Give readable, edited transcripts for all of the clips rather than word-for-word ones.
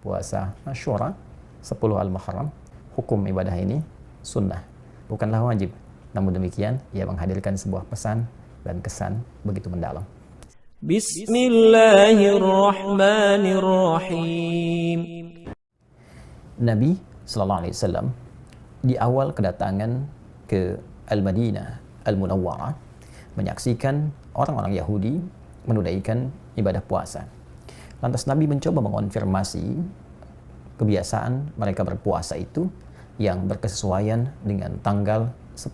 puasa Asyura 10 Al-Muharram. Hukum ibadah ini sunnah, bukanlah wajib. Namun demikian, ia menghadirkan sebuah pesan dan kesan begitu mendalam. Bismillahirrahmanirrahim. Nabi sallallahu alaihi wasallam di awal kedatangan ke Al-Madinah Al-Munawwarah menyaksikan orang-orang Yahudi menunaikan ibadah puasa. Lantas Nabi mencoba mengonfirmasi kebiasaan mereka berpuasa itu yang berkesesuaian dengan tanggal 10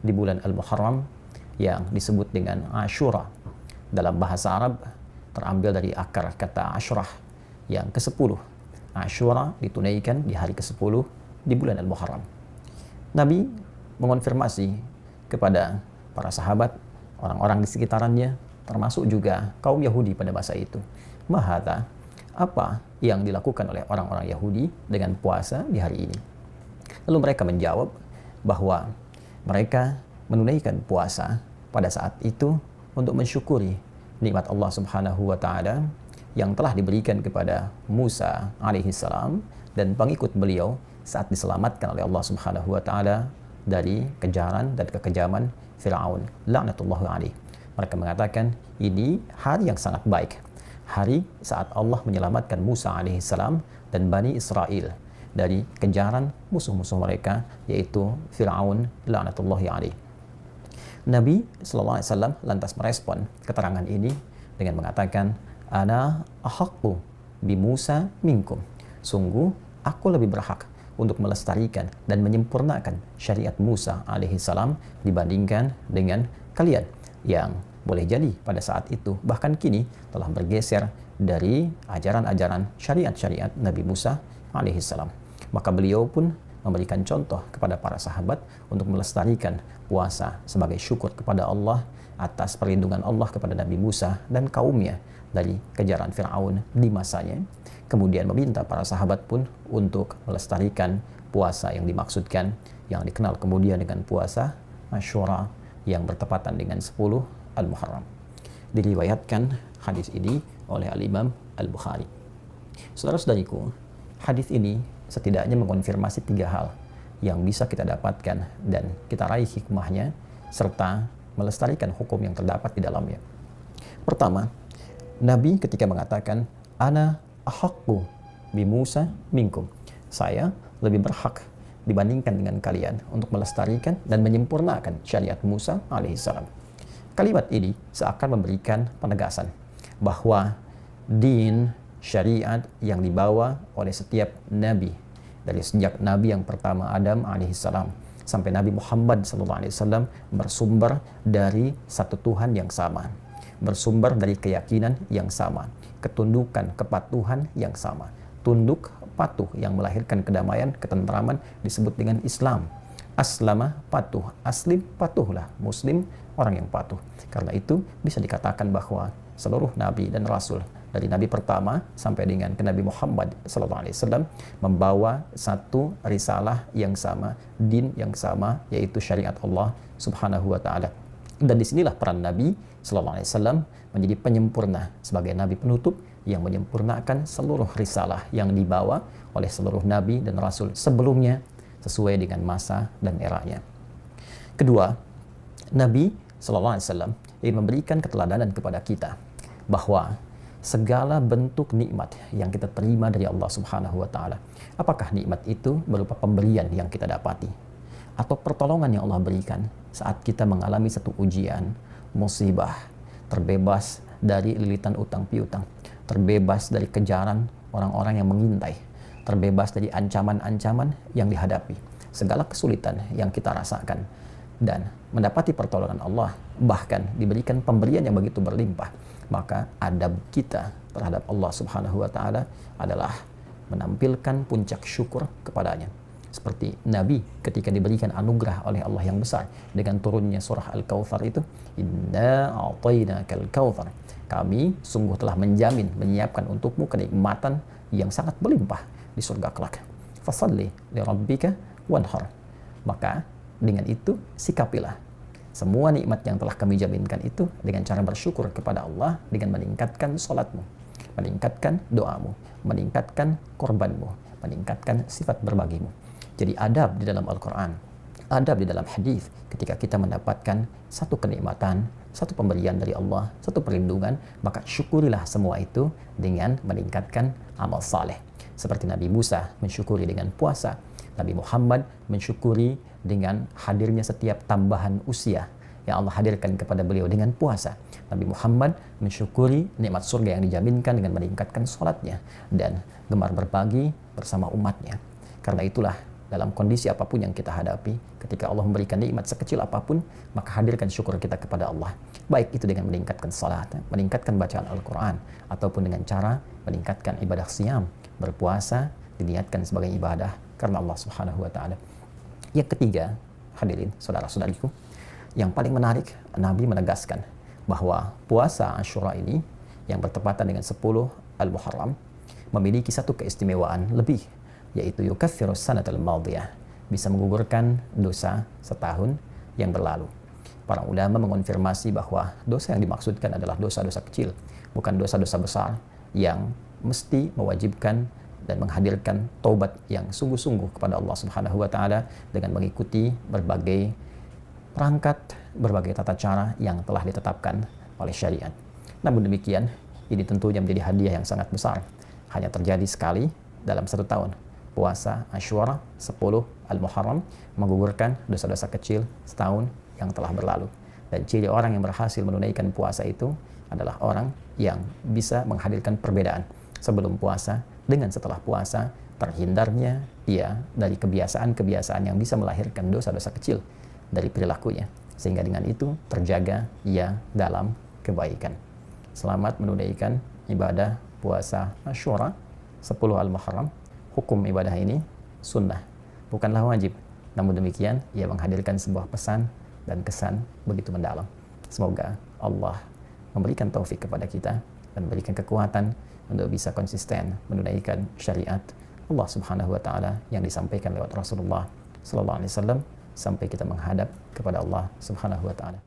di bulan Al-Muharram yang disebut dengan Asyura. Dalam bahasa Arab terambil dari akar kata Asyrah yang ke-10. Asyura ditunaikan di hari ke-10 di bulan Al-Muharram. Nabi mengonfirmasi kepada para sahabat, orang-orang di sekitarannya, termasuk juga kaum Yahudi pada masa itu. Mahata, apa yang dilakukan oleh orang-orang Yahudi dengan puasa di hari ini? Lalu mereka menjawab bahwa mereka menunaikan puasa pada saat itu untuk mensyukuri nikmat Allah Subhanahu wa taala yang telah diberikan kepada Musa alaihi salam dan pengikut beliau saat diselamatkan oleh Allah Subhanahu wa taala dari kejaran dan kekejaman Firaun laknatullahi alaihi. Mereka mengatakan ini hari yang sangat baik, hari saat Allah menyelamatkan Musa alaihi salam dan Bani Israel dari kejaran musuh-musuh mereka yaitu Firaun laknatullahi alaihi. Nabi sallallahu alaihi wasallam lantas merespon keterangan ini dengan mengatakan, ana ahaqqu bi Musa minkum. Sungguh aku lebih berhak untuk melestarikan dan menyempurnakan syariat Musa alaihi salam dibandingkan dengan kalian yang boleh jadi pada saat itu bahkan kini telah bergeser dari ajaran-ajaran syariat-syariat Nabi Musa alaihi salam. Maka beliau pun memberikan contoh kepada para sahabat untuk melestarikan puasa sebagai syukur kepada Allah atas perlindungan Allah kepada Nabi Musa dan kaumnya dari kejaran Firaun di masanya. Kemudian meminta para sahabat pun untuk melestarikan puasa yang dimaksudkan, yang dikenal kemudian dengan puasa Asyura yang bertepatan dengan 10 Al-Muharram. Diriwayatkan hadis ini oleh Al-Imam Al-Bukhari. Saudara-saudariku, hadis ini setidaknya mengonfirmasi 3 hal yang bisa kita dapatkan dan kita raih hikmahnya serta melestarikan hukum yang terdapat di dalamnya. Pertama, Nabi ketika mengatakan ana ahaqqu bi Musa minkum, saya lebih berhak dibandingkan dengan kalian untuk melestarikan dan menyempurnakan syariat Musa alaihissalam. Kalimat ini seakan memberikan penegasan bahwa din syariat yang dibawa oleh setiap nabi dari sejak nabi yang pertama Adam alaihissalam sampai Nabi Muhammad SAW bersumber dari satu Tuhan yang sama, bersumber dari keyakinan yang sama, ketundukan, kepatuhan yang sama. Tunduk, patuh yang melahirkan kedamaian, ketentraman disebut dengan Islam. Aslama, patuh. Aslim, patuhlah. Muslim, orang yang patuh. Karena itu bisa dikatakan bahwa seluruh nabi dan rasul dari nabi pertama sampai dengan ke Nabi Muhammad SAW membawa satu risalah yang sama, din yang sama, yaitu syariat Allah Subhanahu wa taala. Dan disinilah peran Nabi SAW menjadi penyempurna sebagai nabi penutup yang menyempurnakan seluruh risalah yang dibawa oleh seluruh nabi dan rasul sebelumnya sesuai dengan masa dan eranya. Kedua, Nabi SAW ingin memberikan keteladanan kepada kita bahwa segala bentuk nikmat yang kita terima dari Allah Subhanahu wa taala, apakah nikmat itu berupa pemberian yang kita dapati atau pertolongan yang Allah berikan saat kita mengalami satu ujian, musibah, terbebas dari lilitan utang piutang, terbebas dari kejaran orang-orang yang mengintai, terbebas dari ancaman-ancaman yang dihadapi, segala kesulitan yang kita rasakan dan mendapati pertolongan Allah, bahkan diberikan pemberian yang begitu berlimpah, maka adab kita terhadap Allah Subhanahu wa taala adalah menampilkan puncak syukur kepadanya. Seperti Nabi ketika diberikan anugerah oleh Allah yang besar dengan turunnya surah Al-Kautsar itu, inna a'tainakal kautsar, kami sungguh telah menjamin, menyiapkan untukmu kenikmatan yang sangat berlimpah di surga kelak. Fasalli li rabbika wanhar, maka dengan itu sikapilah semua nikmat yang telah kami jaminkan itu dengan cara bersyukur kepada Allah dengan meningkatkan salatmu. meningkatkan doamu, meningkatkan korbanmu, meningkatkan sifat berbagimu. Jadi adab di dalam Al-Quran, adab di dalam hadis, ketika kita mendapatkan satu kenikmatan, satu pemberian dari Allah, satu perlindungan, maka syukurilah semua itu dengan meningkatkan amal saleh. Seperti Nabi Musa mensyukuri dengan puasa, Nabi Muhammad mensyukuri dengan hadirnya setiap tambahan usia yang Allah hadirkan kepada beliau dengan puasa. Nabi Muhammad mensyukuri nikmat surga yang dijaminkan dengan meningkatkan sholatnya dan gemar berbagi bersama umatnya. Karena itulah dalam kondisi apapun yang kita hadapi, ketika Allah memberikan nikmat sekecil apapun, maka hadirkan syukur kita kepada Allah. Baik itu dengan meningkatkan salat, meningkatkan bacaan Al-Quran, ataupun dengan cara meningkatkan ibadah siyam, berpuasa, diniatkan sebagai ibadah karena Allah Subhanahu wa Ta'ala. Yang ketiga, hadirin saudara-saudariku, yang paling menarik, Nabi menegaskan bahwa puasa Asyura ini yang bertepatan dengan 10 Al-Muharram memiliki satu keistimewaan lebih, yaitu yukaffirus sanatal madiyah, bisa menggugurkan dosa setahun yang berlalu. Para ulama mengonfirmasi bahwa dosa yang dimaksudkan adalah dosa-dosa kecil, bukan dosa-dosa besar yang mesti mewajibkan dan menghadirkan taubat yang sungguh-sungguh kepada Allah Subhanahu wa Ta'ala dengan mengikuti berbagai perangkat, berbagai tata cara yang telah ditetapkan oleh syariat. Namun demikian, ini tentunya menjadi hadiah yang sangat besar. Hanya terjadi sekali dalam satu tahun. Puasa Asyura 10 Al-Muharram menggugurkan dosa-dosa kecil setahun yang telah berlalu. Dan ciri orang yang berhasil menunaikan puasa itu adalah orang yang bisa menghadirkan perbedaan sebelum puasa dengan setelah puasa, terhindarnya ia dari kebiasaan-kebiasaan yang bisa melahirkan dosa-dosa kecil dari perilakunya, sehingga dengan itu terjaga ia dalam kebaikan. Selamat menunaikan ibadah puasa Asyura 10 Al-Muharram. Hukum ibadah ini sunnah, bukanlah wajib. Namun demikian, ia menghadirkan sebuah pesan dan kesan begitu mendalam. Semoga Allah memberikan taufik kepada kita dan memberikan kekuatan untuk bisa konsisten menunaikan syariat Allah Subhanahu wa Ta'ala yang disampaikan lewat Rasulullah sallallahu alaihi wasallam sampai kita menghadap kepada Allah Subhanahu wa Ta'ala.